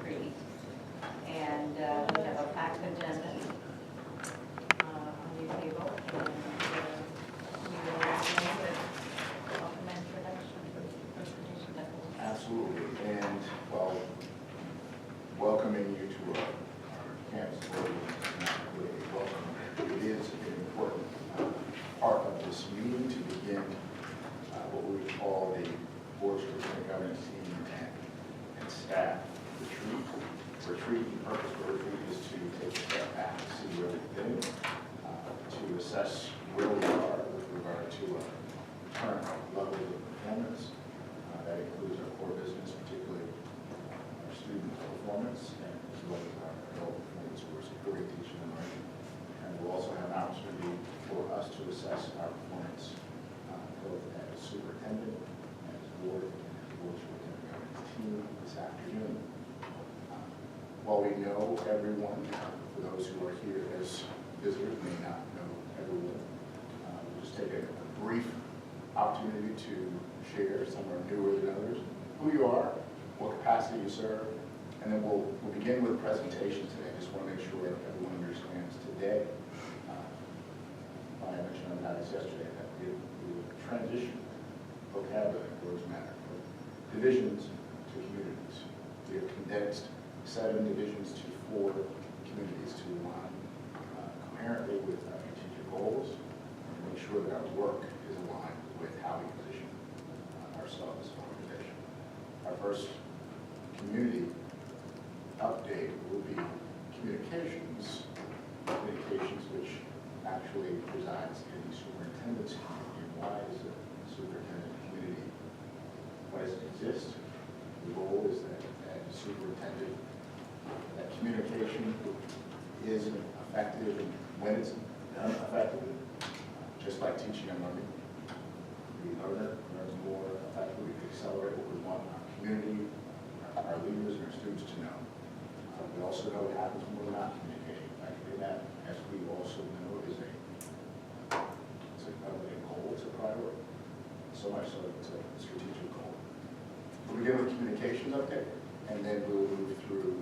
retreat. And we have a packed agenda on your table. And we will begin with welcome and introduction. Absolutely. And, well, welcoming you to our campus board is not really a welcome. It is an important part of this meeting to begin what we would call the Board of Superintendent Governance Team and staff retreat. Retreat, the purpose of the retreat is to take a step back, see where we've been, to assess where we are with regard to our current levels of performance. That includes our core business, particularly our student performance, and as well as our adult performance, we're supporting teaching and learning. And we'll also have an opportunity for us to assess our performance both as superintendent, as board, and as board superintendent governance team this afternoon. While we know everyone, for those who are here as visitors may not know everyone, we'll just take a brief opportunity to share, some are newer than others, who you are, what capacity you serve, and then we'll begin with a presentation today. I just want to make sure everyone understands today. I mentioned on that yesterday that we transition vocabulary, words matter, from divisions to communities. We have condensed 7 divisions to 4 communities to align coherently with our strategic goals and make sure that our work is aligned with how we position ourselves as an organization. Our first community update will be communications which actually resides in the superintendent's community. Why is a superintendent community? Why does it exist? The goal is that as a superintendent, that communication is effective, and when it's done effectively, just like teaching and learning, we learn more effectively, we accelerate what we want our community, our leaders, and our students to know. We also know what happens when we're not communicating effectively. That, as we also know, is a goal, it's a priority. So much so it's a strategic goal. We'll begin with communications update, and then we'll move through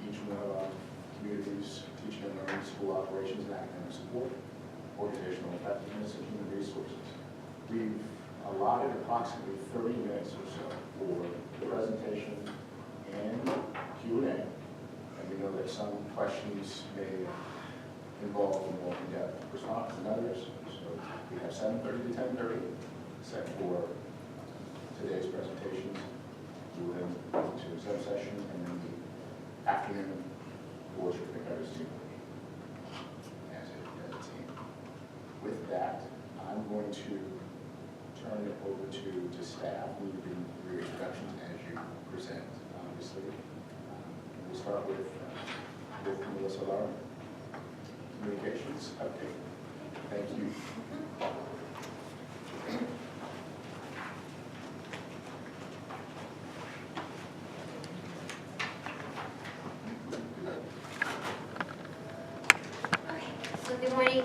each one of our communities, teaching and learning, school operations and academic support, organizational effectiveness, and human resources. We've allotted approximately 30 minutes or so for the presentation and Q&A. And we know that some questions may involve a more in-depth response than others. So we have 7:30 to 10:30 set for today's presentations. We will then move to exam session and then the afternoon board superintendent team as a team. With that, I'm going to turn it over to staff. We will do your introductions as you present, obviously. We'll start with Melissa Lauren, communications update. Thank you. So good morning,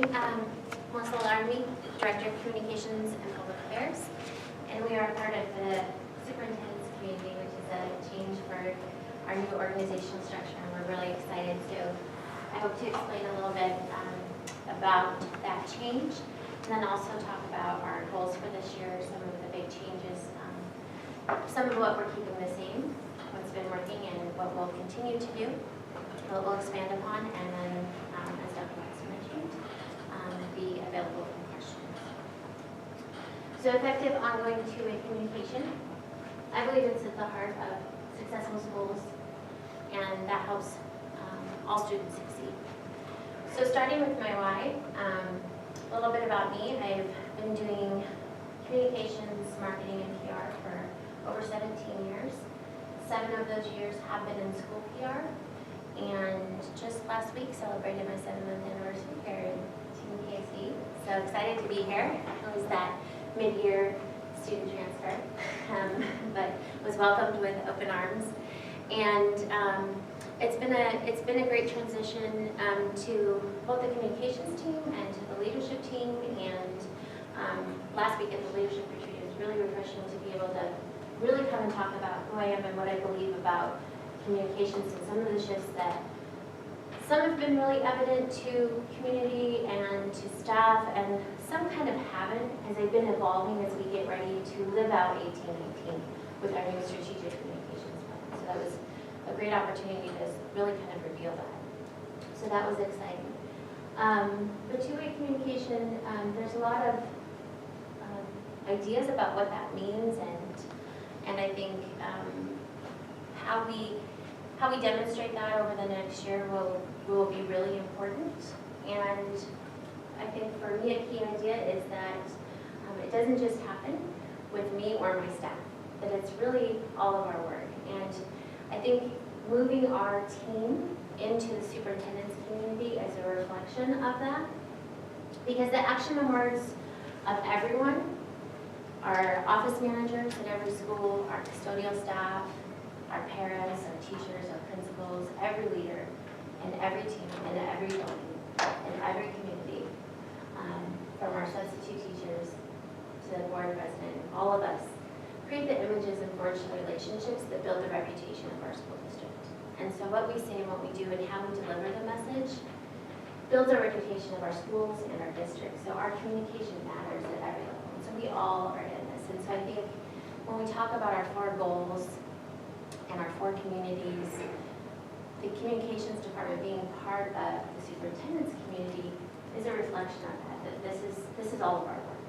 Melissa Lauren, Director of Communications and Public Affairs, and we are part of the Superintendent's Community, which is a change for our new organizational structure, and we're really excited to. I hope to explain a little bit about that change, and then also talk about our goals for this year, some of the big changes, some of what we're keeping the same, what's been working, and what we'll continue to do, what we'll expand upon, and then, as Dr. Watson mentioned, be available for questions. So effective ongoing two-way communication, I believe it's at the heart of successful schools, and that helps all students succeed. So starting with my why, a little bit about me. I've been doing communications, marketing, and PR for over 17 years. 7 of those years have been in school PR, and just last week celebrated my 7th anniversary here in Team KSD. So excited to be here. It was that mid-year student transfer, but was welcomed with open arms. And it's been a great transition to both the communications team and to the leadership team. And last week at the leadership retreat, it was really refreshing to be able to really come and talk about who I am and what I believe about communications and some of the shifts that some have been really evident to community and to staff, and some kind of haven't as they've been evolving as we get ready to live out 1819 with our new strategic communications plan. So that was a great opportunity to really kind of reveal that. So that was exciting. The two-way communication, there's a lot of ideas about what that means, and I think how we demonstrate that over the next year will be really important. And I think for me, a key idea is that it doesn't just happen with me or my staff, that it's really all of our work. And I think moving our team into the superintendent's community is a reflection of that, because the action words of everyone, our office managers at every school, our custodial staff, our paras, our teachers, our principals, every leader, and every team, and every building, and every community, from our substitute teachers to the board president, all of us, create the images and forge the relationships that build the reputation of our school district. And so what we say and what we do and how we deliver the message builds our reputation of our schools and our district. So our communication matters at every level. And so we all are in this. And so I think when we talk about our 4 goals and our 4 communities, the communications department being part of the superintendent's community is a reflection of that this is all of our work.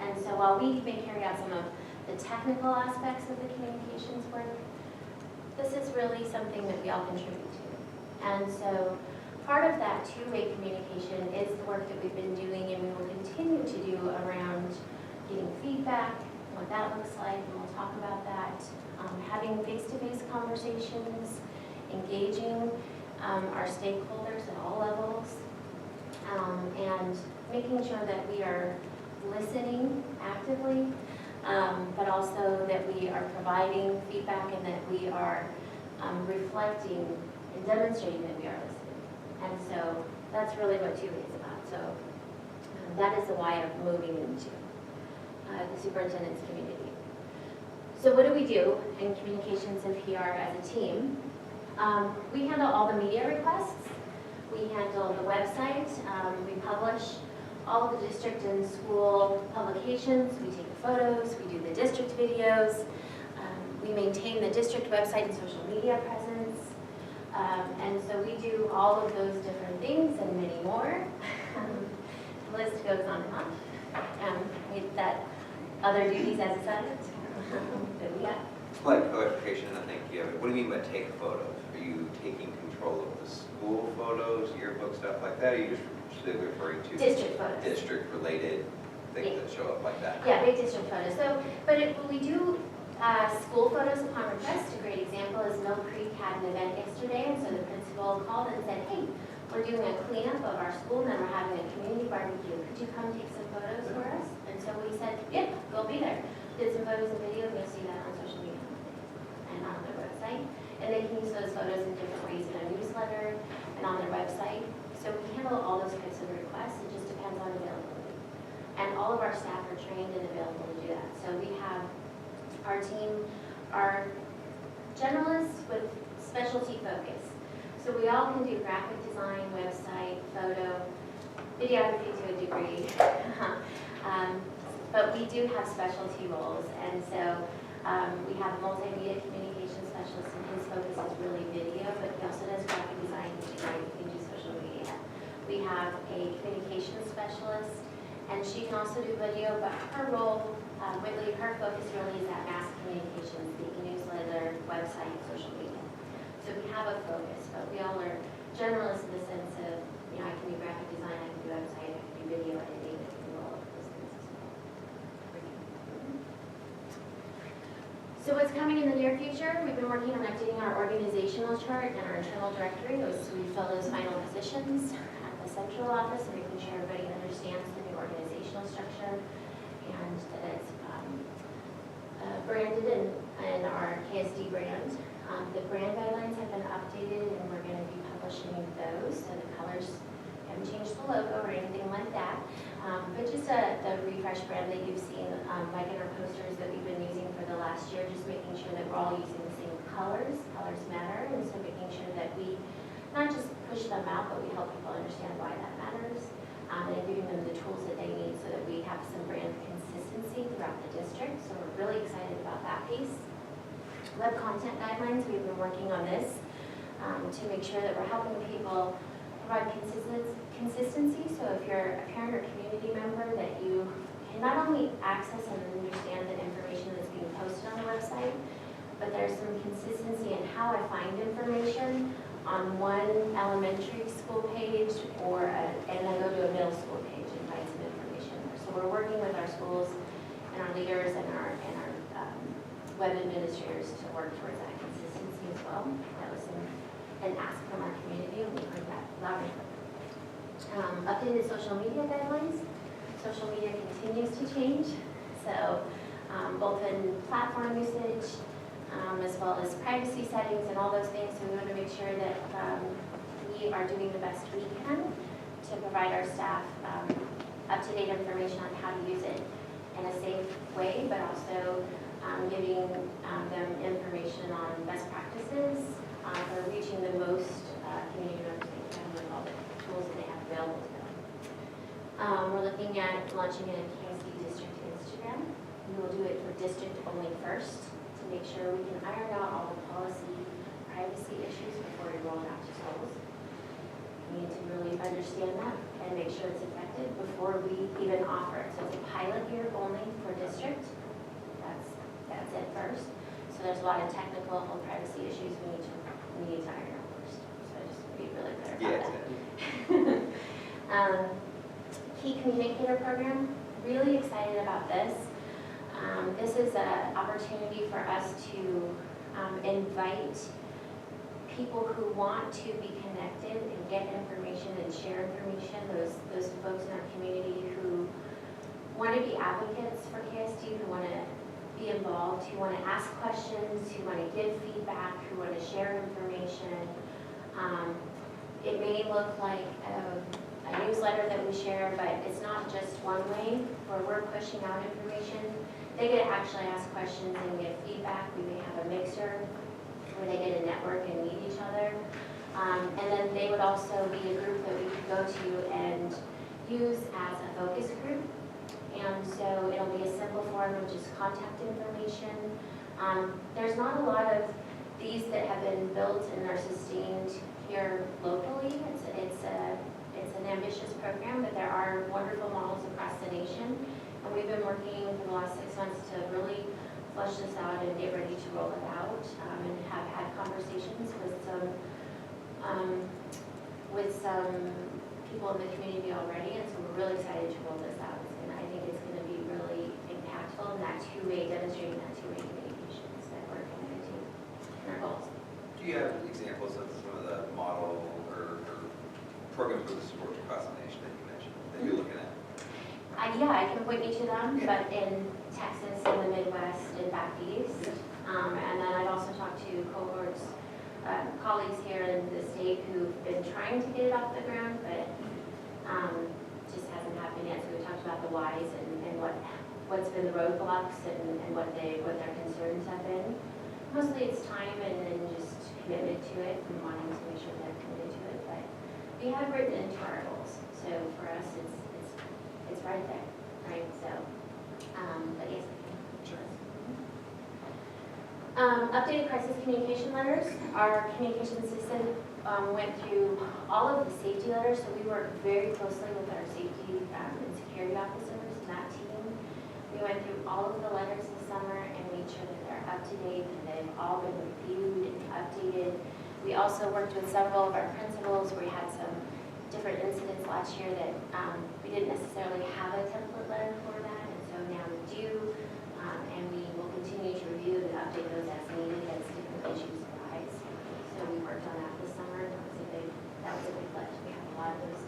And so while we may carry out some of the technical aspects of the communications work, this is really something that we all contribute to. And so part of that two-way communication is the work that we've been doing and we will continue to do around getting feedback, what that looks like, and we'll talk about that. Having face-to-face conversations, engaging our stakeholders at all levels, and making sure that we are listening actively, but also that we are providing feedback and that we are reflecting and demonstrating that we are listening. And so that's really what two-way is about. So that is the why of moving into the superintendent's community. So what do we do in communications and PR as a team? We handle all the media requests. We handle the website. We publish all of the district and school publications. We take the photos. We do the district videos. We maintain the district website and social media presence. And so we do all of those different things and many more. The list goes on and on. With that, other duties as assigned that we got. Like clarification, I think you have, what do you mean by take photos? Are you taking control of the school photos, yearbook, stuff like that? Or are you just specifically referring to District photos. district-related things that show up like that? Yeah, big district photos. So, but we do school photos upon request. A great example is Mill Creek had an event yesterday, and so the principal called and said, hey, we're doing a cleanup of our school, and then we're having a community barbecue. Could you come take some photos for us? And so we said, yeah, we'll be there. Did some photos and videos, and you'll see that on social media and on their website. And they can use those photos in different ways in a newsletter and on their website. So we handle all those types of requests. It just depends on availability. And all of our staff are trained and available to do that. So we have our team are generalists with specialty focus. So we all can do graphic design, website, photo, videography to a degree. But we do have specialty roles, and so we have a multimedia communication specialist, and his focus is really video, but he also does graphic design, he can do social media. We have a communication specialist, and she can also do video, but her role, Whitley, her focus really is that mass communications, the newsletter, website, social media. So we have a focus, but we all are generalists in the sense of, you know, I can do graphic design, I can do website, I can do video editing, I can do all of those things as well. So what's coming in the near future? We've been working on updating our organizational chart and our internal directory. So we fill those final positions at the central office and making sure everybody understands the new organizational structure and that it's branded in our KSD brand. The brand guidelines have been updated and we're going to be publishing those. So the colors haven't changed the logo or anything like that. But just the refresh brand that you've seen, like in our posters that we've been using for the last year, just making sure that we're all using the same colors. Colors matter, and so making sure that we not just push them out, but we help people understand why that matters, and giving them the tools that they need so that we have some brand consistency throughout the district. So we're really excited about that piece. Web content guidelines, we've been working on this to make sure that we're helping people provide consistency. So if you're a parent or community member, that you can not only access and understand the information that's being posted on the website, but there's some consistency in how I find information on one elementary school page and then go to a middle school page and find some information there. So we're working with our schools and our leaders and our web administrators to work towards that consistency as well. That was an ask from our community, and we heard that loud and clear. Updated social media guidelines. Social media continues to change, so both in platform usage as well as privacy settings and all those things. So we want to make sure that we are doing the best we can to provide our staff up-to-date information on how to use it in a safe way, but also giving them information on best practices for reaching the most community members they can with all the tools that they have available to them. We're looking at launching a KSD district Instagram. We will do it for district only first to make sure we can iron out all the policy privacy issues before we roll it out to schools. We need to really understand that and make sure it's effective before we even offer it. So it's a pilot year only for district. That's it first. So there's a lot of technical and privacy issues we need to iron out first. So just to be really clear about that. Key communicator program, really excited about this. This is an opportunity for us to invite people who want to be connected and get information and share information, those folks in our community who want to be advocates for KSD, who want to be involved, who want to ask questions, who want to give feedback, who want to share information. It may look like a newsletter that we share, but it's not just one way where we're pushing out information. They get to actually ask questions and get feedback. We may have a mixer where they get to network and meet each other. And then they would also be a group that we could go to and use as a focus group. And so it'll be a simple form of just contact information. There's not a lot of these that have been built and are sustained here locally. It's an ambitious program, but there are wonderful models across the nation. And we've been working for the last 6 months to really flush this out and get ready to roll it out, and have had conversations with some people in the community already. And so we're really excited to roll this out. I think it's going to be really impactful in that demonstrating that two-way communications that we're committed to in our goals. Do you have examples of some of the model or programs for the support across the nation that you mentioned that you're looking at? Yeah, I can point you to them, but in Texas, in the Midwest, and back east. And then I've also talked to cohorts, colleagues here in the state who've been trying to get it off the ground, but just hasn't happened yet. So we talked about the whys and what's been the roadblocks and what their concerns have been. Mostly it's time and then just commitment to it and wanting to make sure they're committed to it. But we have written into our goals. So for us, it's right there, right? So, but yes. Sure. Updated crisis communication letters. Our communication system went through all of the safety letters, so we work very closely with our safety and security officers and that team. We went through all of the letters this summer and made sure that they're up to date and they've all been reviewed and updated. We also worked with several of our principals. We had some different incidents last year that we didn't necessarily have a template letter for that, and so now we do, and we will continue to review and update those as needed as different issues arise. So we worked on that this summer. That was a big lift. We have a lot of those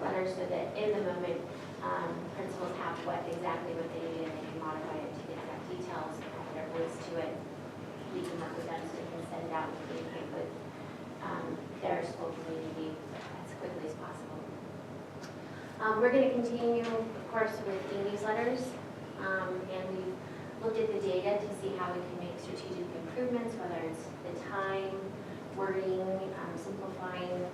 letters so that in the moment, principals have exactly what they need and they can modify it to the exact details and have their voice to it. We can work with them so they can send it out and communicate with their school community as quickly as possible. We're going to continue, of course, with e-newsletters, and we've looked at the data to see how we can make strategic improvements, whether it's the time, wording, simplifying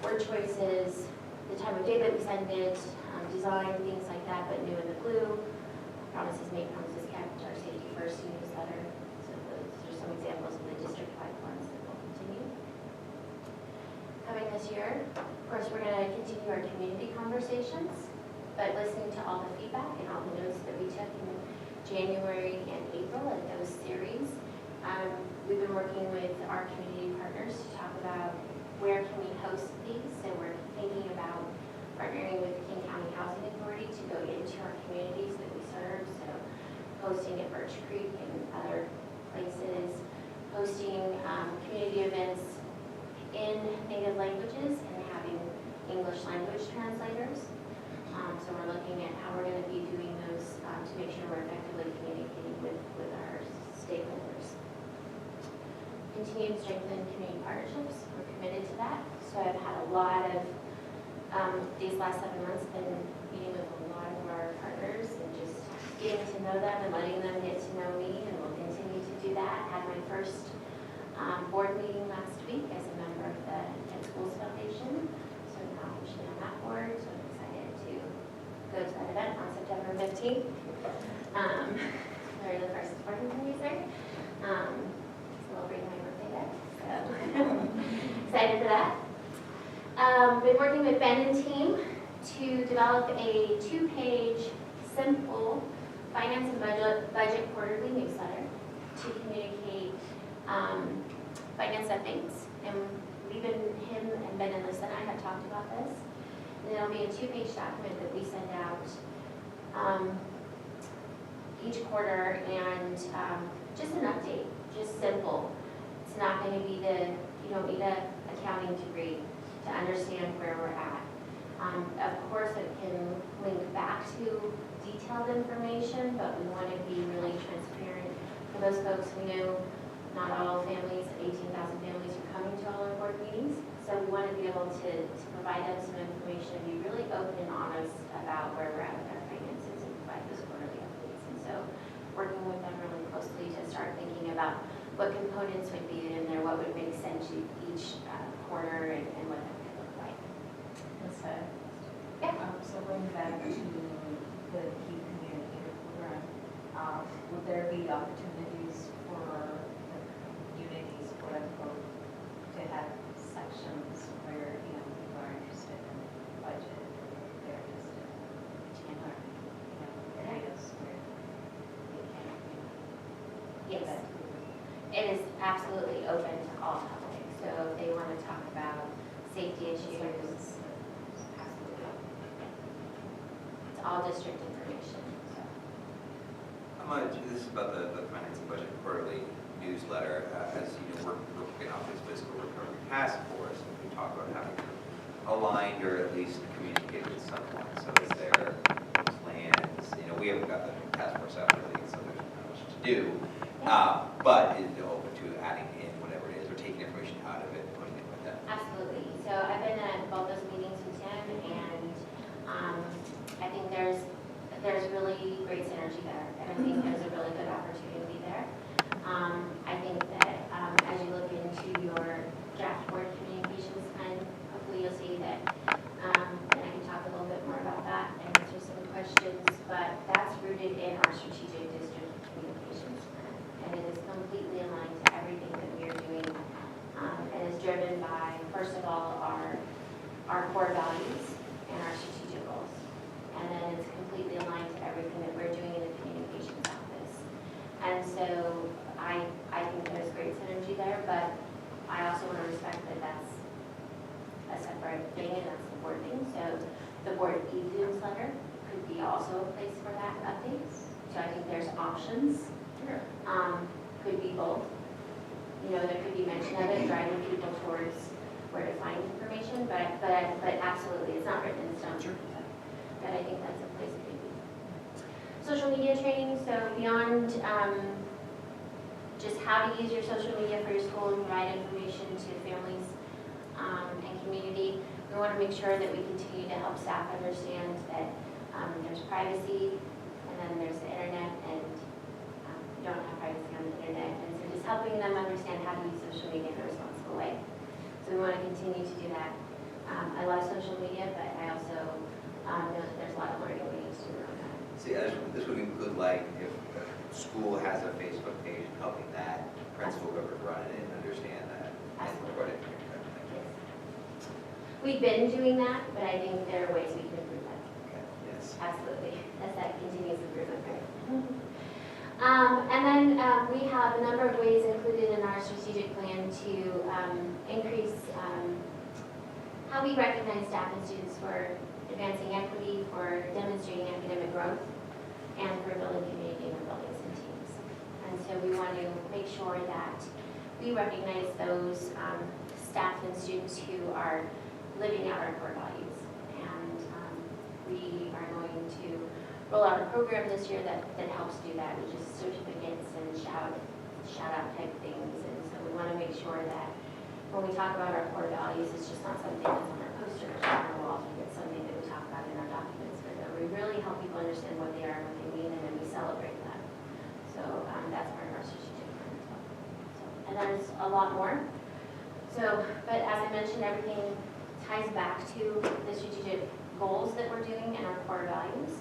word choices, the time of day that we send it, design, things like that, but new in the blue. Promises made, promises kept, our safety first newsletter. So those are some examples of the district-wide ones that will continue. Coming this year, of course, we're going to continue our community conversations, but listening to all the feedback and all the notes that we took in January and April at those series. We've been working with our community partners to talk about where can we host these. So we're thinking about partnering with King County Housing Authority to go into our communities that we serve. So hosting at Birch Creek and other places, hosting community events in native languages and having English language translators. So we're looking at how we're going to be doing those to make sure we're effectively communicating with our stakeholders. Continue to strengthen community partnerships. We're committed to that. So I've had a lot of, these last 7 months, been meeting with a lot of our partners and just getting to know them and letting them get to know me, and we'll continue to do that. Had my first board meeting last week as a member of the Kent Schools Foundation. So now I'm officially on that board. So I'm excited to go to that event on September 15th. They're the first important fundraiser. Celebrating my birthday there. So excited for that. Been working with Ben and team to develop a 2-page, simple finance and budget quarterly newsletter to communicate finance updates. And him and Ben and Lisa and I have talked about this. And it'll be a 2-page document that we send out each quarter, and just an update, just simple. It's not going to be you don't need an accounting degree to understand where we're at. Of course, it can link back to detailed information, but we want to be really transparent. For those folks, we know not all families, 18,000 families are coming to all our board meetings, so we want to be able to provide them some information and be really open and honest about where we're at with our finances and provide those quarterly updates. And so working with them really closely to start thinking about what components would be in there, what would make sense each quarter, and what that could look like. Yeah. So going back to the key communicator program, would there be opportunities for the communities, quote unquote, to have sections where, people are interested in budget, or they're interested in areas where they can, Yes, it is absolutely open to all topics. So if they want to talk about safety issues, absolutely. It's all district information. So. This is about the finance and budget quarterly newsletter. As you know, we're kicking off this fiscal recovery task force, and we talk about having aligned or at least communicated at some point. So is there plans? We haven't got the task force out really, so there's not much to do. But is it open to adding in whatever it is, or taking information out of it and putting it with them? Absolutely. So I've been at both those meetings with Tim, and I think there's really great synergy there, and I think there's a really good opportunity there. I think that as you look into your draft board communications plan, hopefully you'll see that, and I can talk a little bit more about that and answer some questions, but that's rooted in our strategic district communications plan, and it is completely aligned to everything that we are doing, and is driven by, first of all, our core values and our strategic goals. And then it's completely aligned to everything that we're doing in the communications office. And so I think there's great synergy there, but I also want to respect that that's a separate thing and that's the board thing. So the board e-newsletter could be also a place for that update. So I think there's options. Sure. Could be both. There could be mention of it, driving people towards where to find information, but absolutely, it's not written in stone. Sure. But I think that's a place it could be. Social media training, so beyond just how to use your social media for your school and provide information to families and community, we want to make sure that we continue to help staff understand that there's privacy and then there's the internet, and you don't have privacy on the internet. And so just helping them understand how to use social media in a responsible way. So we want to continue to do that. I love social media, but I also know that there's a lot of learning we need to do around that. See, this would include like if a school has a Facebook page, helping that principal whoever run it and understand that. And put it in your Yes. We've been doing that, but I think there are ways we can improve that. Okay, yes. Absolutely. That's that continuous improvement, right? And then we have a number of ways included in our strategic plan to increase how we recognize staff and students for advancing equity, for demonstrating academic growth, and for building community in our buildings and teams. And so we want to make sure that we recognize those staff and students who are living out our core values. And we are going to roll out a program this year that helps do that, which is certificates and shout out type things. And so we want to make sure that when we talk about our core values, it's just not something that's on our posters or on our walls, but it's something that we talk about in our documents, but that we really help people understand what they are and what they mean, and then we celebrate that. So that's part of our strategic plan as well. So, and there's a lot more. So, but as I mentioned, everything ties back to the strategic goals that we're doing and our core values.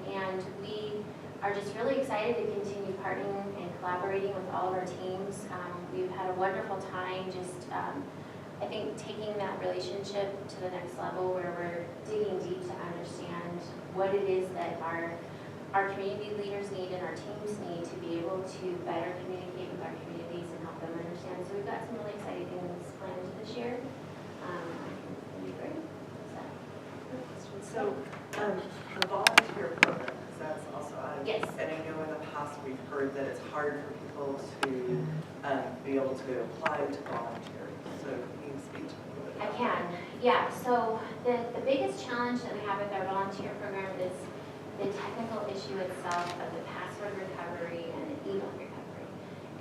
And we are just really excited to continue partnering and collaborating with all of our teams. We've had a wonderful time just, I think, taking that relationship to the next level where we're digging deep to understand what it is that our community leaders need and our teams need to be able to better communicate with our communities and help them understand. So we've got some really exciting things planned this year. It'll be great. So, the volunteer program, because that's also out of. Yes. And I know in the past we've heard that it's hard for people to be able to apply to volunteer. So can you speak to me a little bit? I can, yeah. So the biggest challenge that we have with our volunteer program is the technical issue itself of the password recovery and the email recovery.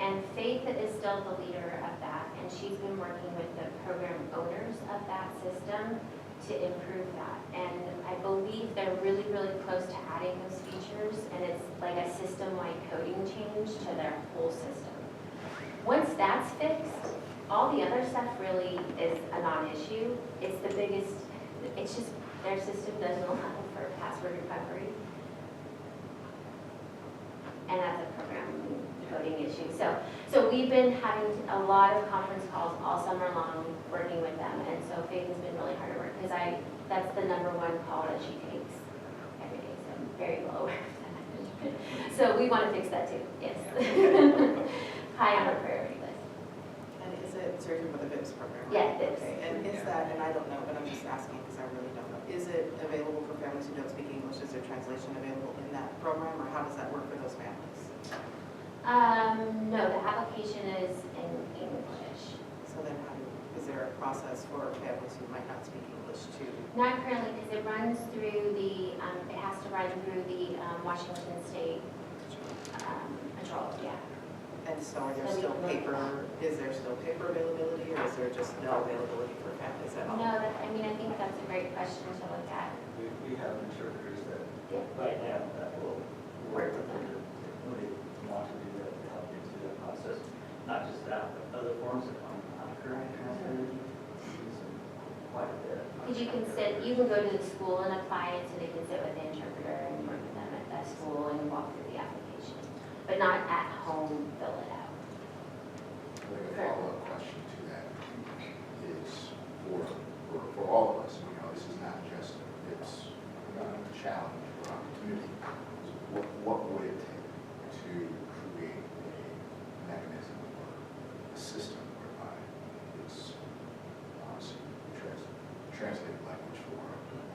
And Faith is still the leader of that, and she's been working with the program owners of that system to improve that. And I believe they're really, really close to adding those features, and it's like a system-wide coding change to their whole system. Once that's fixed, all the other stuff really is a non-issue. It's the biggest, it's just their system doesn't allow for password recovery. And that's a program coding issue. So we've been having a lot of conference calls all summer long working with them, and so Faith has been really hard at work because that's the #1 call that she takes every day, so I'm very well aware of that. So we want to fix that too, yes. High on our priority list. And is it, sorry, about the VIPS program? Yeah, VIPS. Okay, and is that, and I don't know, but I'm just asking because I really don't know, is it available for families who don't speak English? Is there translation available in that program, or how does that work for those families? No, the application is in English. So then is there a process for families who might not speak English to? Not currently, because it runs through the, it has to run through the Washington State patrol, yeah. And so are there still paper, is there still paper availability, or is there just no availability for families at all? No, I mean, I think that's a great question to look at. We have interpreters that, Yeah. right now, that will Work with them. when they want to do that, to help you through that process. Not just that, but other forms that I'm currently translating, quite a bit. Because you can go to the school and apply it, so they can sit with the interpreter and work with them at that school and walk through the application. But not at home, fill it out. The follow-up question to that is for all of us, this is not just, it's a challenge or opportunity. What would it take to create a mechanism or a system whereby it's obviously translated language for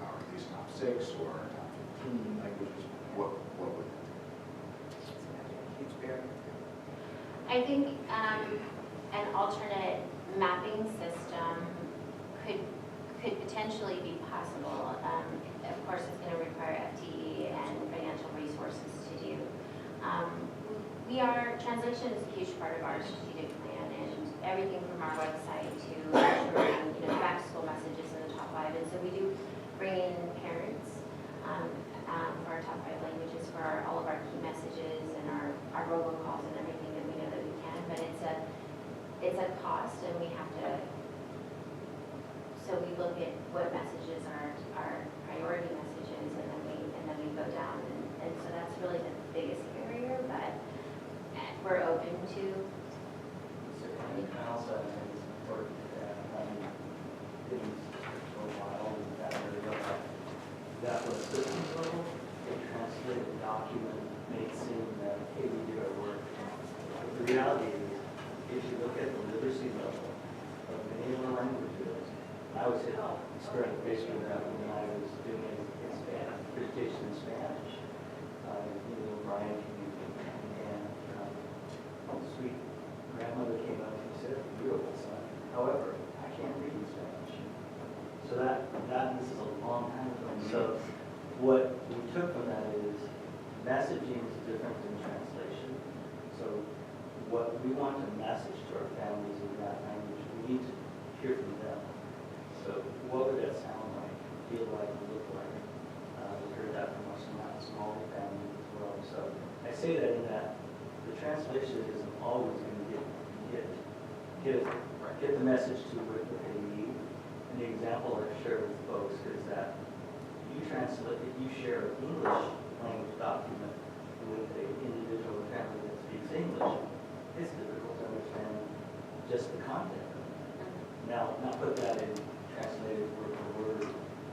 our at least top 6 or our top 15 languages? What would it take? Huge barrier. I think an alternate mapping system could potentially be possible. Of course, it's going to require FTE and financial resources to do. Translation is a huge part of our strategic plan, and everything from our website to ensuring, back to school messages in the top 5. And so we do bring in parents for our top 5 languages cost, and we have to, so we look at what messages are our priority messages, and then we go down, and so that's really the biggest barrier, but we're open to. And also, I think it's important that, things for a while, and that area, that was systems level, they translate the document, make it seem that, hey, we did our work. But the reality is, if you look at the literacy level of many of the languages, I was hit square in the face with that when I was doing it in Spanish, presentation in Spanish. Brian and sweet grandmother came up and said, beautiful son. However, I can't read in Spanish. So this is a long time ago. So what we took from that is messaging is different than translation. So what we want to message to our families in that language, we need to hear from them. So what would that sound like, feel like, look like? We heard that from our small family as well. So I say that in that the translation isn't always going to get the message to what they need. And the example I share with folks is that if you share an English language document with an individual family that speaks English, it's difficult to understand just the content of it. Now put that in translated word for word,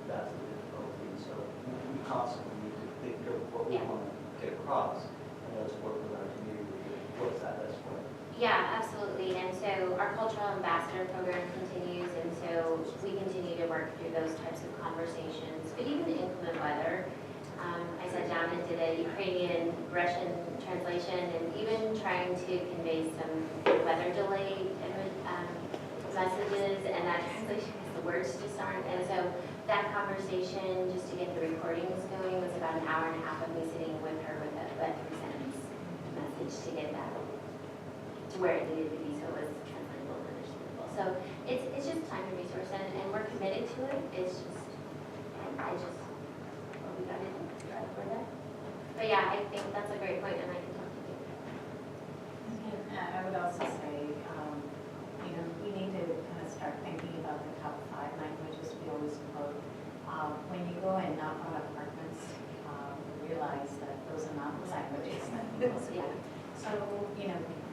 that's the difficulty. So we constantly need to think of what we want to get across, and let's work with our community. What's that best way? Yeah, absolutely. And so our cultural ambassador program continues, and so we continue to work through those types of conversations. But even in inclement weather, I sat down and did a Ukrainian-Russian translation, and even trying to convey some weather delay messages, and that translation, because the words just aren't. And so that conversation, just to get the recordings going, was about an hour and a half of me sitting with her with a 3-sentence message to get that to where it needed to be, so it was translatable and understandable. So it's just time and resource, and we're committed to it. It's just, we got to drive for that. But yeah, I think that's a great point, and I can talk to you. And I would also say, we need to kind of start thinking about the top 5 languages we always quote. When you go and knock on apartments, you realize that those are not the languages that people speak. So,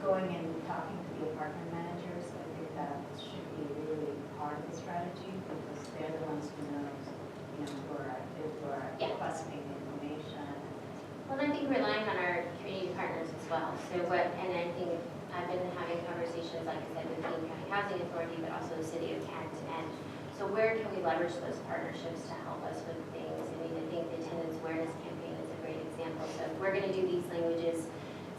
going and talking to the apartment managers, I think that should be really part of the strategy, because they're the ones who know, who are requesting information. Well, I think relying on our community partners as well. And I think I've been having conversations, like I said, with the County Housing Authority, but also the City of Kent. And so where can we leverage those partnerships to help us with things? I mean, I think the attendance awareness campaign is a great example. So if we're going to do these languages,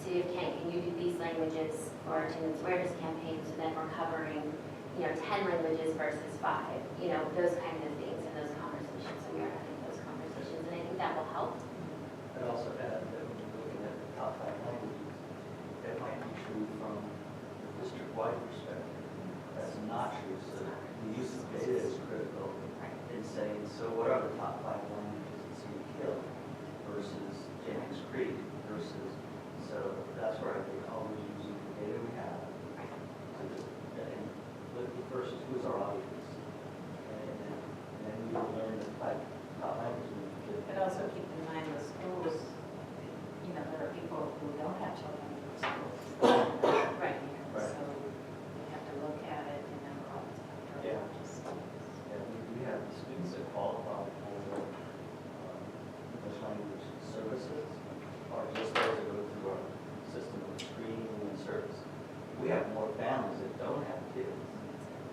City of Kent, can you do these languages for our attendance awareness campaign, so then we're covering, 10 languages versus 5, those kinds of things and those conversations. So we are having those conversations, and I think that will help. I'd also add that when you're looking at the top 5 languages, that might be true from the district-wide perspective. That's not true. So the use of data is critical in saying, so what are the top 5 languages in Cedar Hill versus Jennings Creek versus, so that's where I think always using the data we have and looking first is who's our audience. And then we will learn the top languages. But also keep in mind the schools, there are people who don't have children in the schools. Right. So we have to look at it and then call it. Yeah. Yeah, we have students that qualify for English language services, or just those that go through our system of screening and service. We have more families that don't have kids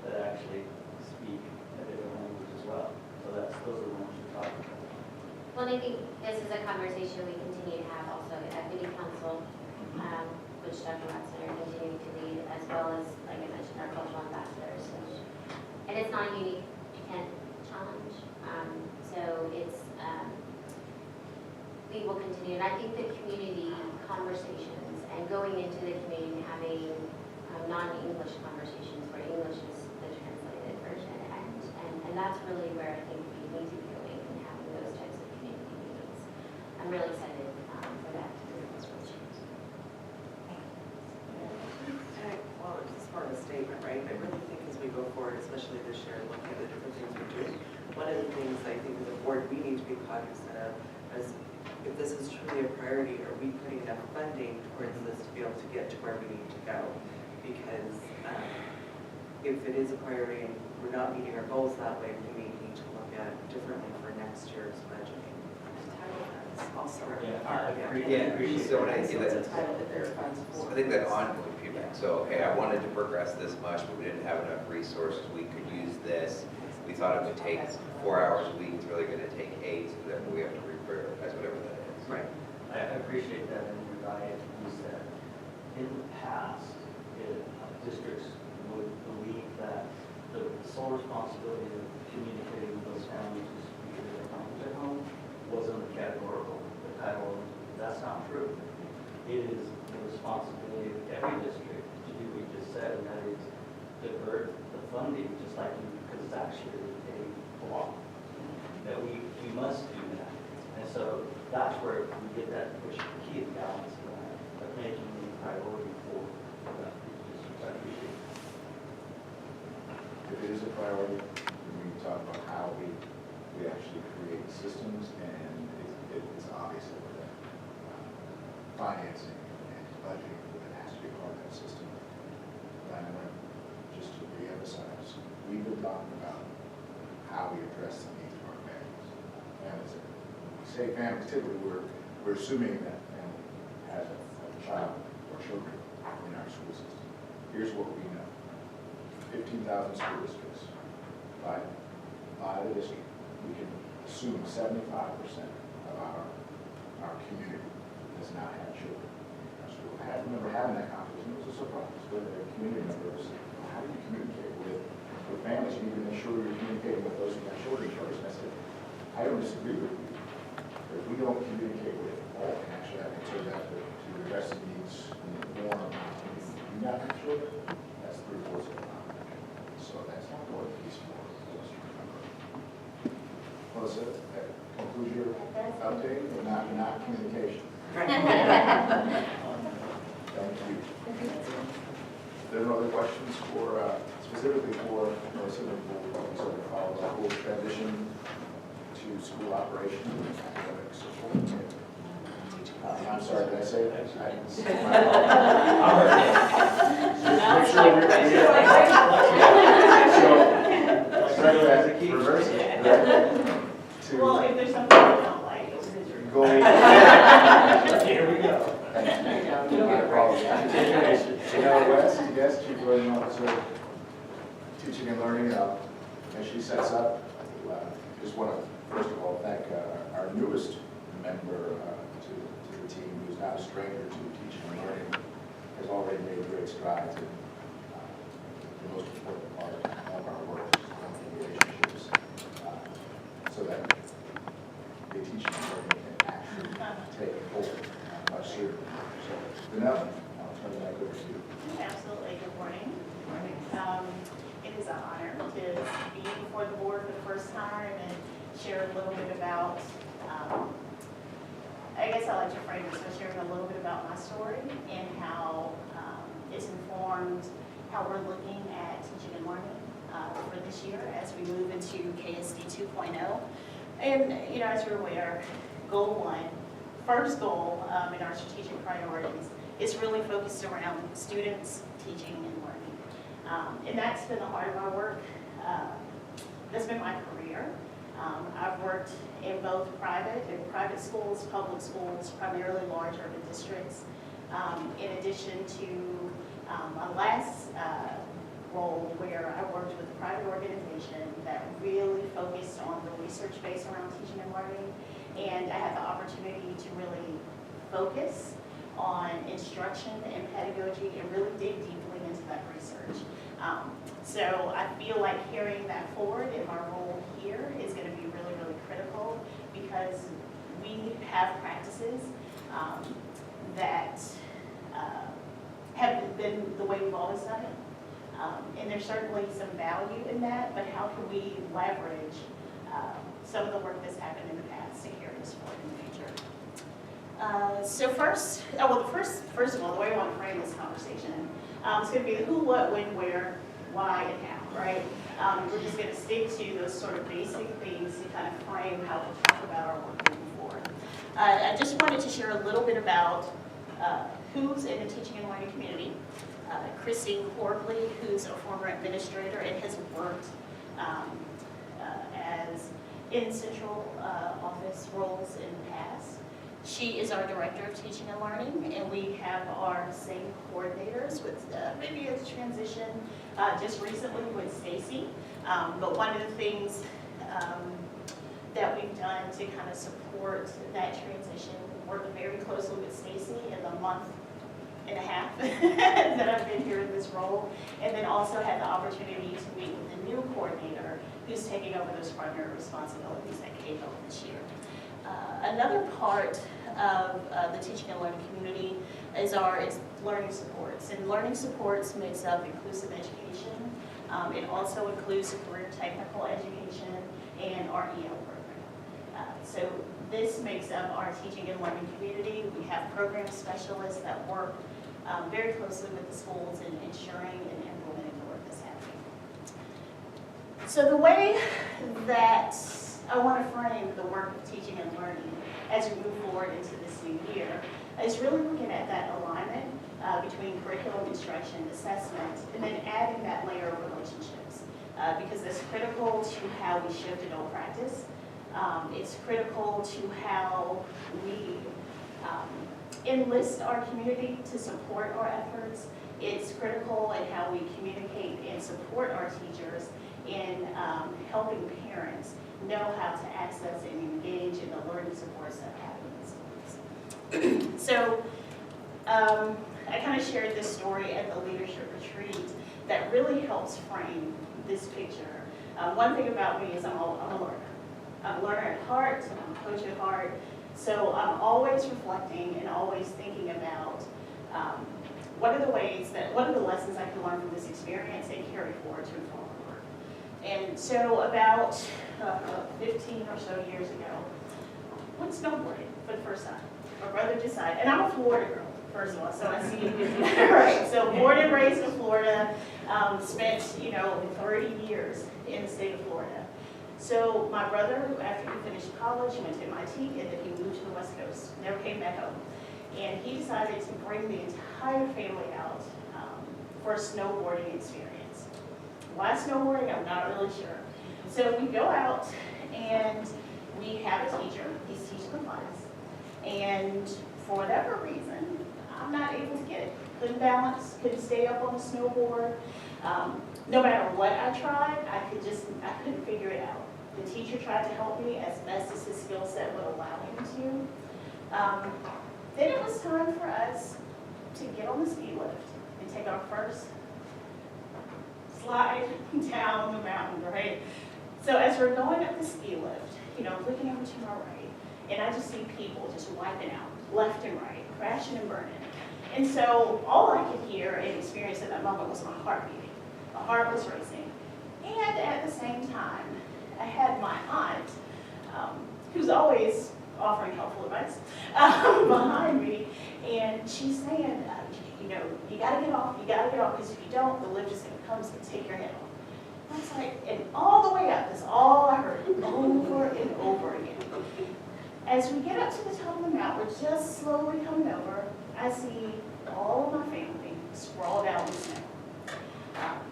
that actually speak a different language as well. So those are the ones you're talking about. Well, and I think this is a conversation we continue to have also at Equity Council, which Dr. Watson are continuing to lead, as well as, like I mentioned, our cultural ambassadors. And it's not a unique Kent challenge. So it's, we will continue. And I think the community conversations and going into the community and having non-English conversations where English is the translated version. And that's really where I think we need to be going and having those types of community meetings. I'm really excited for that. Well, it's just part of the statement, right? But to be cognizant of is if this is truly a priority, are we putting enough funding towards this to be able to get to where we need to go? Because if it is a priority and we're not meeting our goals that way, we may need to look at differently for next year's budgeting. Title funds also. Yeah, I agree. Yeah, Appreciate so when I that. see So it's that, a title that there are funds for. I think that ongoing feedback, so, okay, I wanted to progress this much, but we didn't have enough resources, we could use this. We thought it would take 4 hours a week, it's really gonna take 8, so therefore we have to reprioritize whatever that is. Right. I appreciate that, and you're right, you said, in the past, districts would believe that the sole responsibility of communicating with those families who speak their language at home was in the categorical, the title. That's not true. It is the responsibility of every district to do what you just said, and that is divert the funding, just like you, because it's actually a law, that we must do that. And so that's where we get that, which key balance of that, of making the priority for that. I appreciate it. If it is a priority, we talk about how we actually create systems, and it's obvious that financing and budgeting that has to be part of that system. But I want just to reemphasize, we've been talking about how we address the needs of our families. Families, when we say families, typically we're assuming that family has a child or children in our school system. Here's what we know. 15,000 school districts. By the district, we can assume 75% of our community does not have children in our school. I remember having that conversation. It was a surprise with the community members. How do you communicate with families? You need to make sure you're communicating with those who have children first. And I said, I don't disagree with you. But if we don't communicate with all, and actually have to turn out to address the needs in the form, if you do not have children, that's 3/4 of the population. So that's not what a piece for us to remember. Melissa, that concludes your update, but not communication. Thank you. There are no other questions for, specifically for Melissa, we'll sort of follow the whole transition to school operations and academic support. I'm sorry, did I say that? I didn't say So, reverse it. Well, if there's something you don't like, it's Go Here we go. Thank you. My apologies. Janelle West, yes, Chief Learning Officer, Teaching and Learning. As she sets up, just want to, first of all, thank our newest member to the team, who's not a stranger to teaching and learning, has already made great strides in the most important part of our work, which is building relationships, so that the teaching and learning can actually take hold much sooner. So, Janelle, I'll turn it back over to you. absolutely. Good morning. It is an honor to be before the board for the first time and share a little bit about, I guess I like to frame this by sharing a little bit about my story and how it's informed how we're looking at teaching and learning for this year as we move into KSD 2.0. And, as you're aware, goal one, first goal in our strategic priorities is really focused around students, teaching, and learning. And that's been the heart of our work. That's been my career. I've worked in both private schools, public schools, primarily large urban districts. In addition to my last role where I worked with a private organization that really focused on the research base around teaching and learning. And I had the opportunity to really focus on instruction and pedagogy and really dig deeply into that research. So I feel like carrying that forward in my role here is going to be really, really critical because we have practices that have been the way we've always done it. And there's certainly some value in that, but how can we leverage some of the work that's happened in the past to carry us forward in the future? So first of all, the way I want to frame this conversation is going to be the who, what, when, where, why and how, right? We're just going to stick to those sort of basic things to kind of frame how we'll talk about our work moving forward. I just wanted to share a little bit about who's in the teaching and learning community. Chrissy Horgley, who's a former administrator and has worked as in central office roles in the past. She is our director of teaching and learning, and we have our same coordinators with maybe a transition just recently with Stacy. But one of the things that we've done to kind of support that transition, worked very closely with Stacy in the month and a half that I've been here in this role, and then also had the opportunity to meet with the new coordinator who's taking over those primary responsibilities at K-12 this year. Another part of the teaching and learning community is learning supports, and learning supports makes up inclusive education. It also includes career technical education and our EL program. So this makes up our teaching and learning community. We have program specialists that work very closely with the schools in ensuring and implementing the work that's happening. So the way that I want to frame the work of teaching and learning as we move forward into this new year is really looking at that alignment between curriculum, instruction, assessment, and then adding that layer of relationships because it's critical to how we shift adult practice. It's critical to how we enlist our community to support our efforts. It's critical in how we communicate and support our teachers in helping parents know how to access and engage in the learning supports that happen in schools. So I kind of shared this story at the leadership retreat that really helps frame this picture. One thing about me is I'm a learner. I'm a learner at heart, I'm a coach at heart, so I'm always reflecting and always thinking about what are the lessons I can learn from this experience and carry forward to inform my work. And so about 15 or so years ago, went snowboarding for the first time. My brother decided, and I'm a Florida girl, first of all, so I see right. So born and raised in Florida, spent 30 years in the state of Florida. So my brother, after he finished college, went to MIT, and then he moved to the West Coast, never came back home. And he decided to bring the entire family out for a snowboarding experience. Why snowboarding? I'm not really sure. So we go out, and we have a teacher. He's teaching the class. And for whatever reason, I'm not able to get it. Couldn't balance, couldn't stay up on the snowboard. No matter what I tried, I couldn't figure it out. The teacher tried to help me as best as his skill set would allow him to. Then it was time for us to get on the ski lift and take our first slide down the mountain, right? So as we're going up the ski lift, looking over to my right, and I just see people just wiping out left and right, crashing and burning. And so all I could hear and experience at that moment was my heart beating. My heart was racing. And at the same time, I had my aunt, who's always offering helpful advice, behind me, and she's saying, you gotta get off, because if you don't, the lift is gonna come and take your head off. I was like, and all the way up, that's all I heard, over and over again. As we get up to the top of the mountain, we're just slowly coming over, I see all of my family sprawled out in the snow.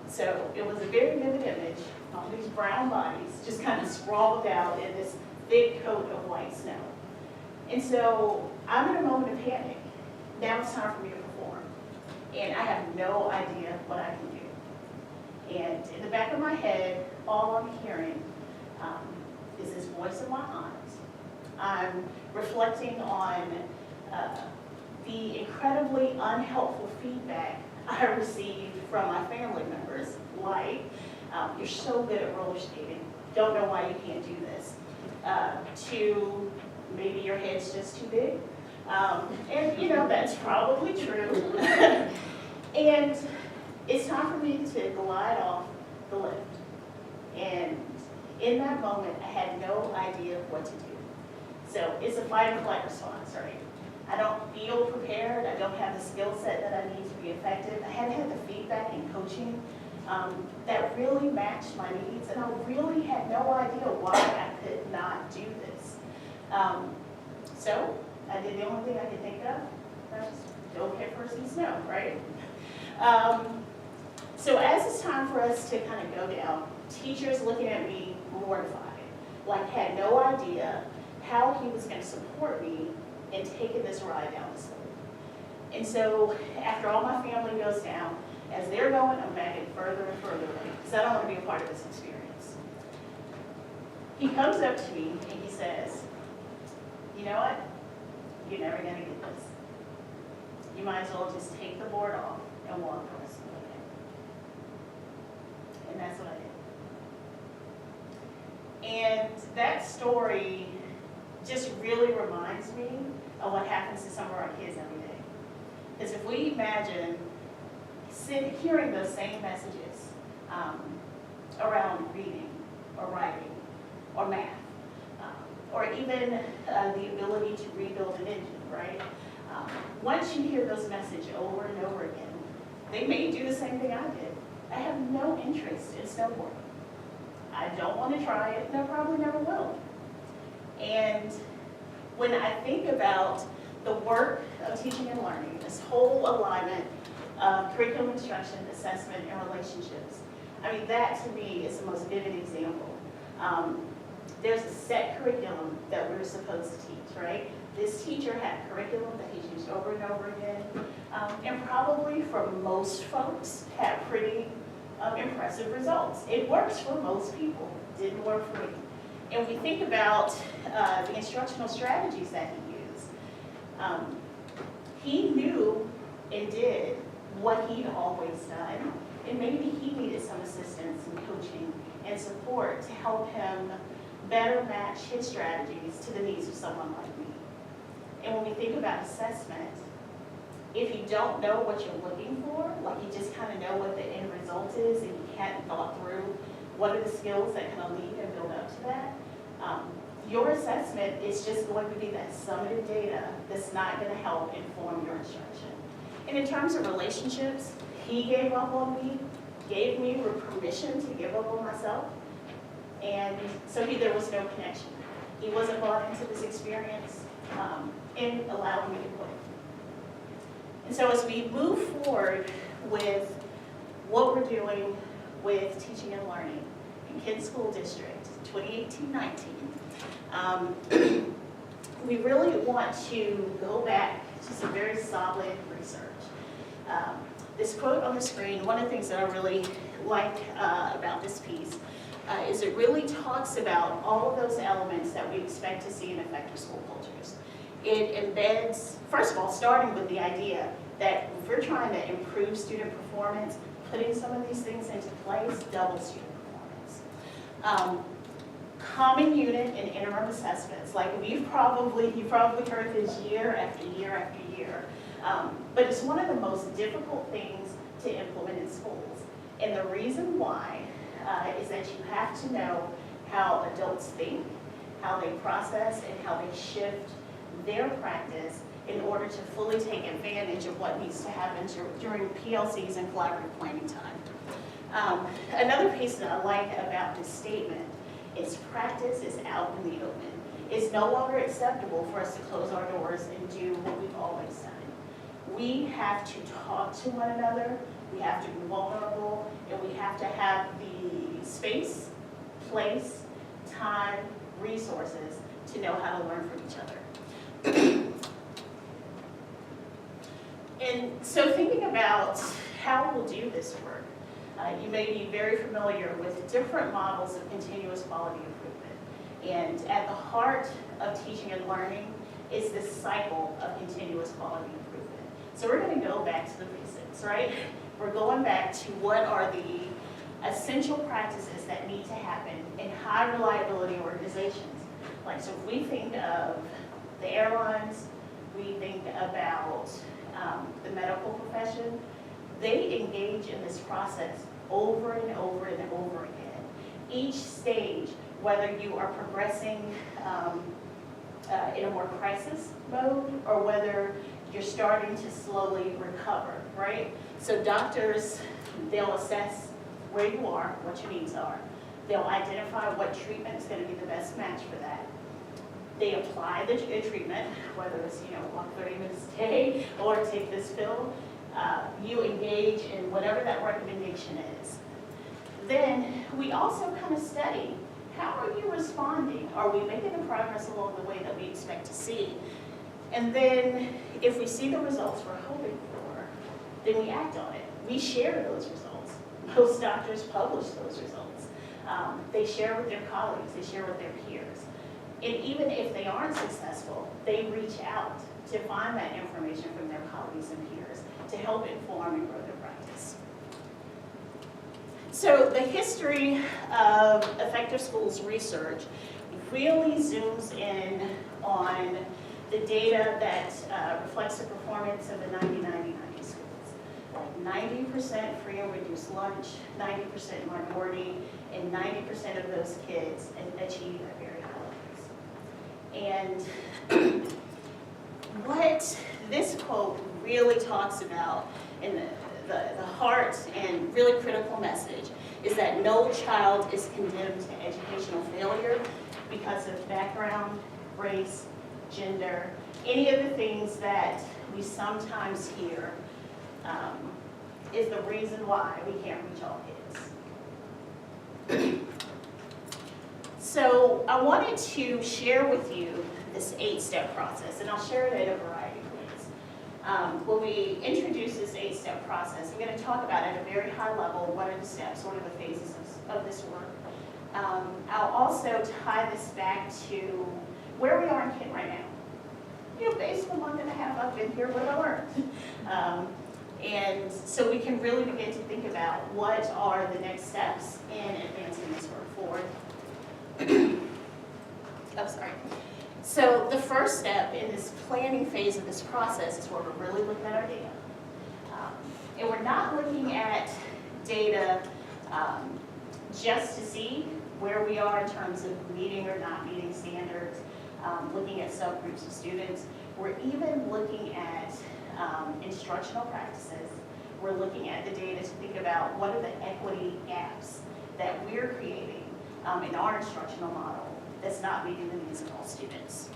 So it was a very vivid image. All these brown bodies just kind of sprawled out in this thick coat of white snow. And so I'm in a moment of panic. Now it's time for me to perform. And I have no idea what I can do. And in the back of my head, all I'm hearing is this voice of my aunt. I'm reflecting on the incredibly unhelpful feedback I received from my family members, like, you're so good at roller skating, don't know why you can't do this, to maybe your head's just too big. And that's probably true. And it's time for me to glide off the lift. And in that moment, I had no idea what to do. So it's a fight or flight response, right? I don't feel prepared. I don't have the skill set that I need to be effective. I hadn't had the feedback and coaching that really matched my needs, and I really had no idea why I could not do this. So I did the only thing I could think of. I just don't care first and snow, right? So as it's time for us to kind of go down, teachers looking at me mortified, like had no idea how he was going to support me in taking this ride down the slope. And so after all my family goes down, as they're going, I'm backing further and further away because I don't want to be a part of this experience. He comes up to me and he says, you know what? You're never going to get this. You might as well just take the board off and walk the rest of the way. And that's what I did. And that story just really reminds me of what happens to some of our kids every day. Because if we imagine hearing those same messages around reading or writing or math, or even the ability to rebuild an engine, right? Once you hear those messages over and over again, they may do the same thing I did. I have no interest in snowboarding. I don't want to try it, and I probably never will. And when I think about the work of teaching and learning, this whole alignment of curriculum instruction, assessment, and relationships, I mean, that to me is the most vivid example. There's a set curriculum that we're supposed to teach, right? This teacher had a curriculum that he's used over and over again, and probably for most folks had pretty impressive results. It works for most people, didn't work for me. And we think about the instructional strategies that he used. He knew and did what he'd always done, and maybe he needed some assistance and coaching and support to help him better match his strategies to the needs of someone like me. And when we think about assessment, if you don't know what you're looking for, like you just kind of know what the end result is and you hadn't thought through what are the skills that kind of lead and build up to that, your assessment is just going to be that summative data that's not going to help inform your instruction. And in terms of relationships, he gave up on me, gave me permission to give up on myself, and so there was no connection. He wasn't bought into this experience and allowed me to quit. And so as we move forward with what we're doing with teaching and learning in Kent School District 2018-19, we really want to go back to some very solid research. This quote on the screen, one of the things that I really like about this piece is it really talks about all of those elements that we expect to see in effective school cultures. It embeds, first of all, starting with the idea that if we're trying to improve student performance, putting some of these things into place doubles student performance. Common unit and interim assessments, like you've probably heard this year after year after year, but it's one of the most difficult things to implement in schools. And the reason why is that you have to know how adults think, how they process, and how they shift their practice in order to fully take advantage of what needs to happen during PLCs and collaborative planning time. Another piece that I like about this statement is practice is out in the open. It's no longer acceptable for us to close our doors and do what we've always done. We have to talk to one another, we have to be vulnerable, and we have to have the space, place, time, resources to know how to learn from each other. And so thinking about how we'll do this work, you may be very familiar with different models of continuous quality improvement. And at the heart of teaching and learning is this cycle of continuous quality improvement. So we're going to go back to the basics, right? We're going back to what are the essential practices that need to happen in high reliability organizations. Like, so if we think of the airlines, we think about the medical profession, they engage in this process over and over and over again. Each stage, whether you are progressing in a more crisis mode or whether you're starting to slowly recover, right? So doctors, they'll assess where you are, what your needs are. They'll identify what treatment is going to be the best match for that. They apply the treatment, whether it's, walk 30 minutes a day or take this pill. You engage in whatever that recommendation is. Then we also kind of study, how are you responding? Are we making the progress along the way that we expect to see? And then if we see the results we're hoping for, then we act on it. We share those results. Most doctors publish those results. They share with their colleagues, they share with their peers. And even if they aren't successful, they reach out to find that information from their colleagues and peers to help inform and grow their practice. So the history of effective schools research really zooms in on the data that reflects the performance of the 90-90-90 schools. Like 90% free or reduced lunch, 90% minority, and 90% of those kids achieve at very high levels. And what this quote really talks about in the heart and really critical message is that no child is condemned to educational failure because of background, race, gender, any of the things that we sometimes hear is the reason why we can't reach all kids. So I wanted to share with you this 8-step process, and I'll share it in a variety of ways. When we introduce this 8-step process, I'm going to talk about at a very high level what are the steps, what are the phases of this work. I'll also tie this back to where we are in KIN right now. Based on a month and a half I've been here, what have I learned? And so we can really begin to think about what are the next steps in advancing this work forward. Oh, sorry. So the first step in this planning phase of this process is where we're really looking at our data. And we're not looking at data just to see where we are in terms of meeting or not meeting standards, looking at subgroups of students. We're even looking at instructional practices. We're looking at the data to think about what are the equity gaps that we're creating in our instructional model that's not meeting the needs of all students.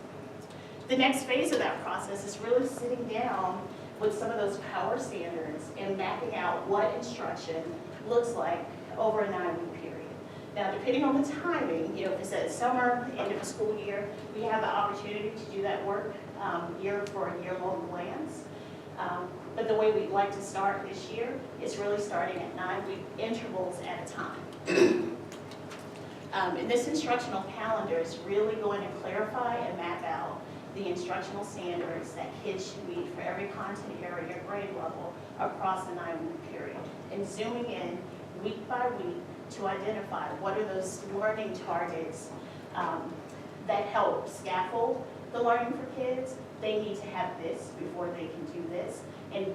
The next phase of that process is really sitting down with some of those power standards and mapping out what instruction looks like over a 9-week period. Now, depending on the timing, if it's at summer, end of the school year, we have the opportunity to do that work for a year-long plans. But the way we'd like to start this year is really starting at 9-week intervals at a time. And this instructional calendar is really going to clarify and map out the instructional standards that kids should meet for every content area, grade level, across the 9-week period. And zooming in week by week to identify what are those learning targets that help scaffold the learning for kids. They need to have this before they can do this, and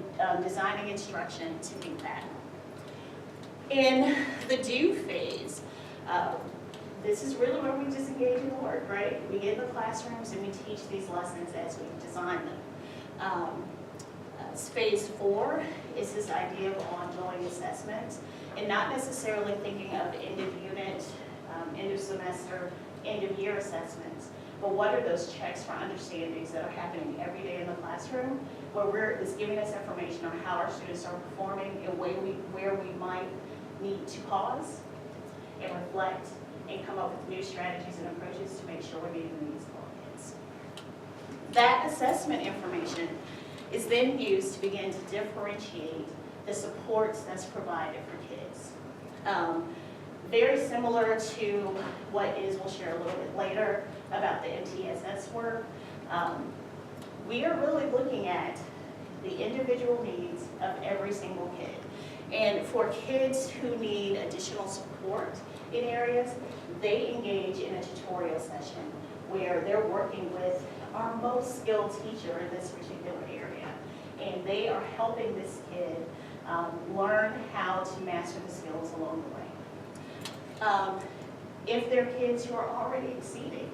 designing instruction to do that. In the do phase, this is really where we just engage in the work, right? We get in the classrooms and we teach these lessons as we design them. Phase 4 is this idea of ongoing assessment, and not necessarily thinking of end of unit, end of semester, end of year assessments, but what are those checks for understandings that are happening every day in the classroom, where it's giving us information on how our students are performing and where we might need to pause and reflect and come up with new strategies and approaches to make sure we're meeting the needs of all kids. That assessment information is then used to begin to differentiate the supports that's provided for kids. Very similar to what we'll share a little bit later about the MTSS work. We are really looking at the individual needs of every single kid. And for kids who need additional support in areas, they engage in a tutorial session where they're working with our most skilled teacher in this particular area. And they are helping this kid learn how to master the skills along the way. If they're kids who are already exceeding,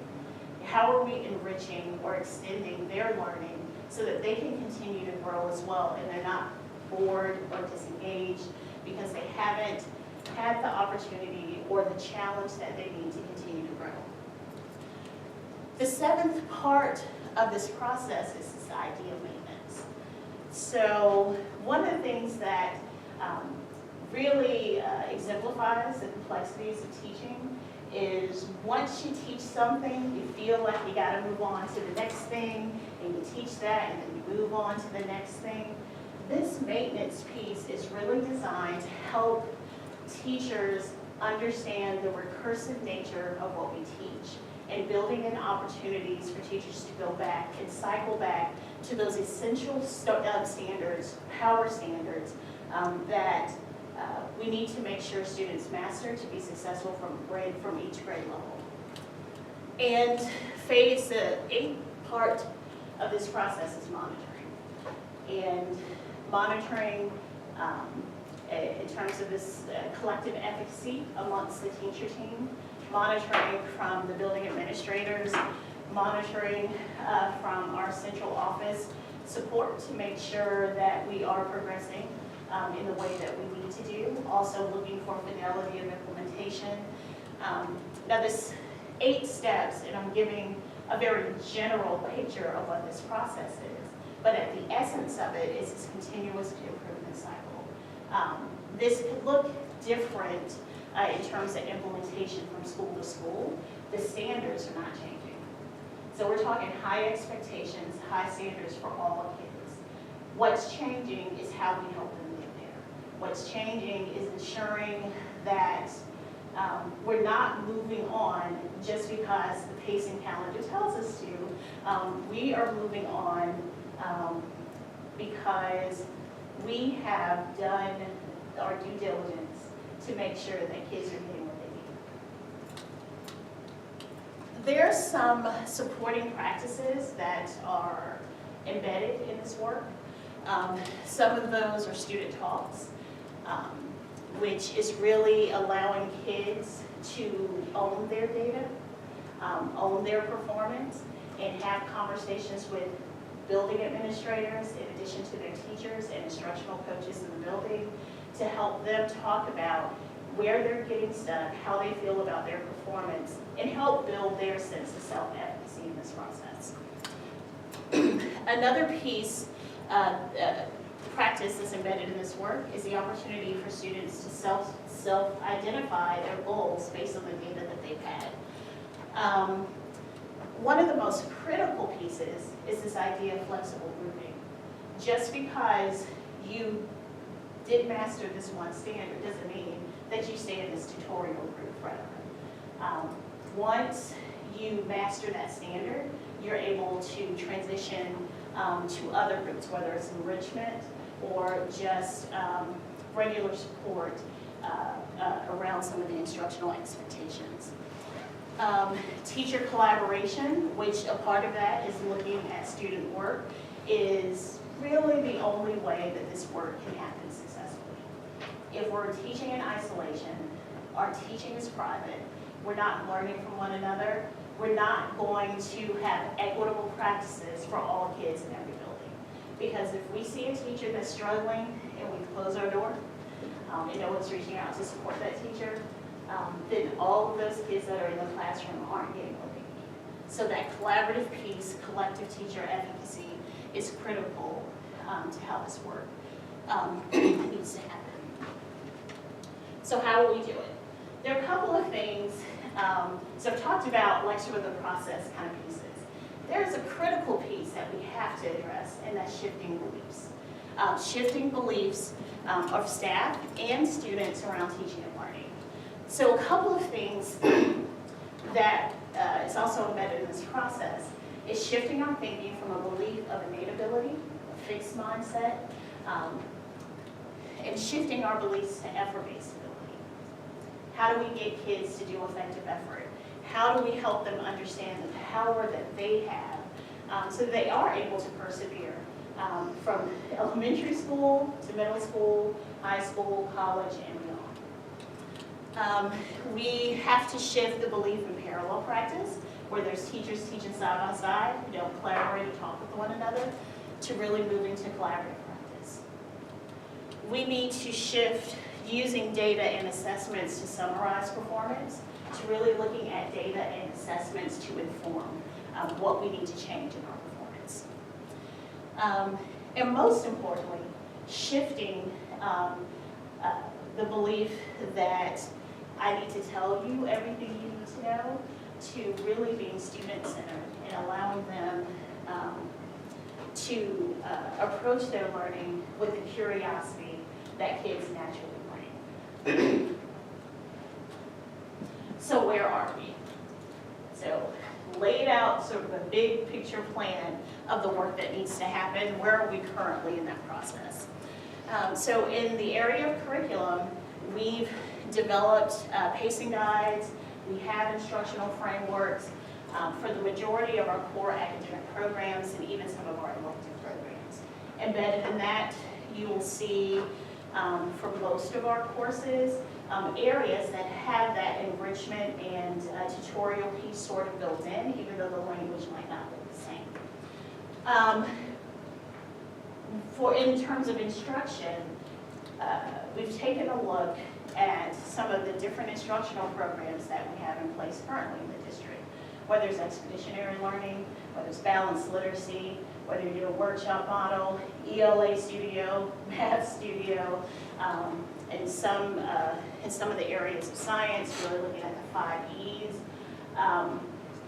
how are we enriching or extending their learning so that they can continue to grow as well and they're not bored or disengaged because they haven't have the opportunity or the challenge that they need to continue to grow. The seventh part of this process is this idea of maintenance. So one of the things that really exemplifies the complexities of teaching is once you teach something, you feel like you gotta move on to the next thing, and you teach that, and then you move on to the next thing. This maintenance piece is really designed to help teachers understand the recursive nature of what we teach and building in opportunities for teachers to go back and cycle back to those essential standards, power standards, that we need to make sure students master to be successful from each grade level. And phase, the eighth part of this process is monitoring. And monitoring in terms of this collective efficacy amongst the teacher team, monitoring from the building administrators, monitoring from our central office support to make sure that we are progressing in the way that we need to do. Also looking for fidelity of implementation. Now this 8 steps, and I'm giving a very general picture of what this process is, but at the essence of it is this continuous improvement cycle. This could look different in terms of implementation from school to school. The standards are not changing. So we're talking high expectations, high standards for all kids. What's changing is how we help them get there. What's changing is ensuring that we're not moving on just because the pacing calendar tells us to. We are moving on because we have done our due diligence to make sure that kids are getting what they need. There are some supporting practices that are embedded in this work. Some of those are student talks, which is really allowing kids to own their data, own their performance, and have conversations with building administrators in addition to their teachers and instructional coaches in the building to help them talk about where they're getting stuck, how they feel about their performance, and help build their sense of self-efficacy in this process. Another piece, practice that's embedded in this work is the opportunity for students to self-identify their goals based on the data that they've had. One of the most critical pieces is this idea of flexible grouping. Just because you did master this one standard doesn't mean that you stay in this tutorial group forever. Once you master that standard, you're able to transition to other groups, whether it's enrichment or just regular support around some of the instructional expectations. Teacher collaboration, which a part of that is looking at student work, is really the only way that this work can happen successfully. If we're teaching in isolation, our teaching is private, we're not learning from one another, we're not going to have equitable practices for all kids in every building. Because if we see a teacher that's struggling and we close our door, and no one's reaching out to support that teacher, then all of those kids that are in the classroom aren't getting what they need. So that collaborative piece, collective teacher efficacy, is critical to how this work needs to happen. So how will we do it? There are a couple of things. So I've talked about like sort of the process kind of pieces. There's a critical piece that we have to address, and that's shifting beliefs. Shifting beliefs of staff and students around teaching and learning. So a couple of things that is also embedded in this process is shifting our thinking from a belief of innate ability, a fixed mindset, and shifting our beliefs to effort-based ability. How do we get kids to do effective effort? How do we help them understand the power that they have so that they are able to persevere from elementary school to middle school, high school, college, and beyond. We have to shift the belief in parallel practice, where there's teachers teaching side by side who don't collaborate and talk with one another, to really moving to collaborative practice. We need to shift using data and assessments to summarize performance, to really looking at data and assessments to inform what we need to change in our performance. And most importantly, shifting the belief that I need to tell you everything you need to know, to really being student-centered and allowing them to approach their learning with the curiosity that kids naturally bring. So where are we? So laid out sort of a big picture plan of the work that needs to happen. Where are we currently in that process? So in the area of curriculum, we've developed pacing guides. We have instructional frameworks for the majority of our core academic programs and even some of our elective programs. Embedded in that, you will see for most of our courses, areas that have that enrichment and tutorial piece sort of built in, even though the language might not look the same. In terms of instruction, we've taken a look at some of the different instructional programs that we have in place currently in the district, whether it's expeditionary learning, whether it's balanced literacy, whether you do a workshop model, ELA studio, math studio, and some in the areas of science, really looking at the 5 E's.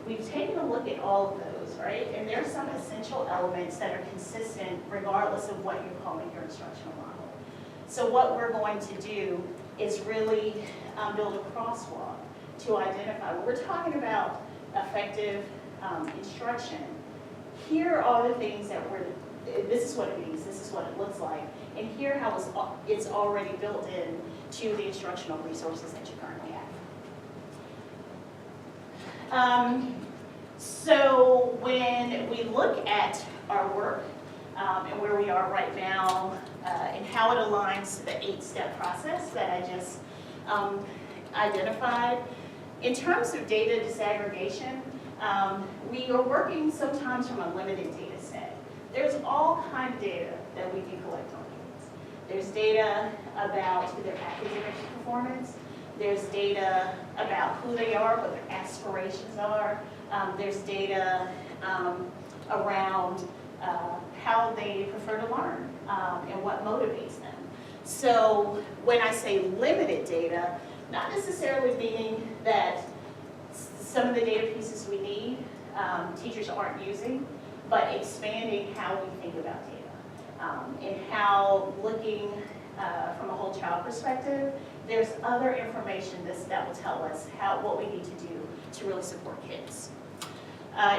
We've taken a look at all of those, right? And there's some essential elements that are consistent regardless of what you're calling your instructional model. So what we're going to do is really build a crosswalk to identify, when we're talking about effective instruction, here are the things that this is what it means, this is what it looks like, and here how it's already built in to the instructional resources that you currently have. So when we look at our work and where we are right now and how it aligns to the 8-step process that I just identified, in terms of data disaggregation, we are working sometimes from a limited data set. There's all kinds of data that we can collect on kids. There's data about their academic performance. There's data about who they are, what their aspirations are. There's data around how they prefer to learn and what motivates them. So when I say limited data, not necessarily meaning that some of the data pieces we need teachers aren't using, but expanding how we think about data and how looking from a whole child perspective, there's other information that will tell us what we need to do to really support kids.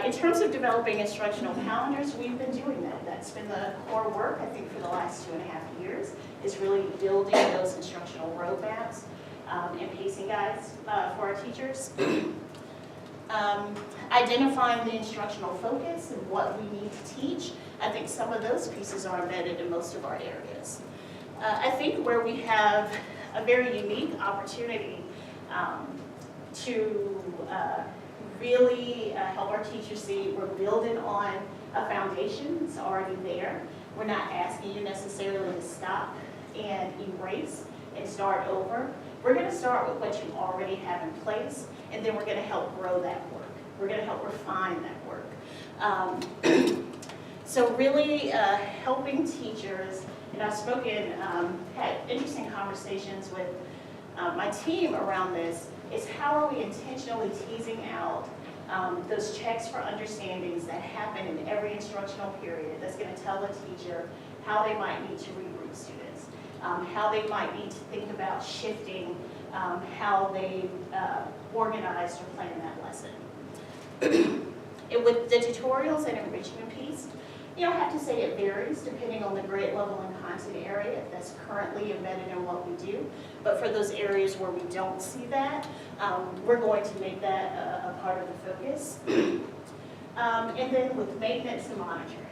In terms of developing instructional calendars, we've been doing that. That's been the core work, I think, for the last 2.5 years, is really building those instructional roadmaps and pacing guides for our teachers. Identifying the instructional focus and what we need to teach. I think some of those pieces are embedded in most of our areas. I think where we have a very unique opportunity to really help our teachers see we're building on a foundation that's already there. We're not asking you necessarily to stop and erase and start over. We're going to start with what you already have in place, and then we're going to help grow that work. We're going to help refine that work. So really helping teachers, and I've spoken, had interesting conversations with my team around this, is how are we intentionally teasing out those checks for understandings that happen in every instructional period that's going to tell the teacher how they might need to regroup students, how they might need to think about shifting how they organized or plan that lesson. With the tutorials and enrichment piece, I have to say it varies depending on the grade level and content area, if that's currently embedded in what we do. But for those areas where we don't see that, we're going to make that a part of the focus. And then with maintenance and monitoring.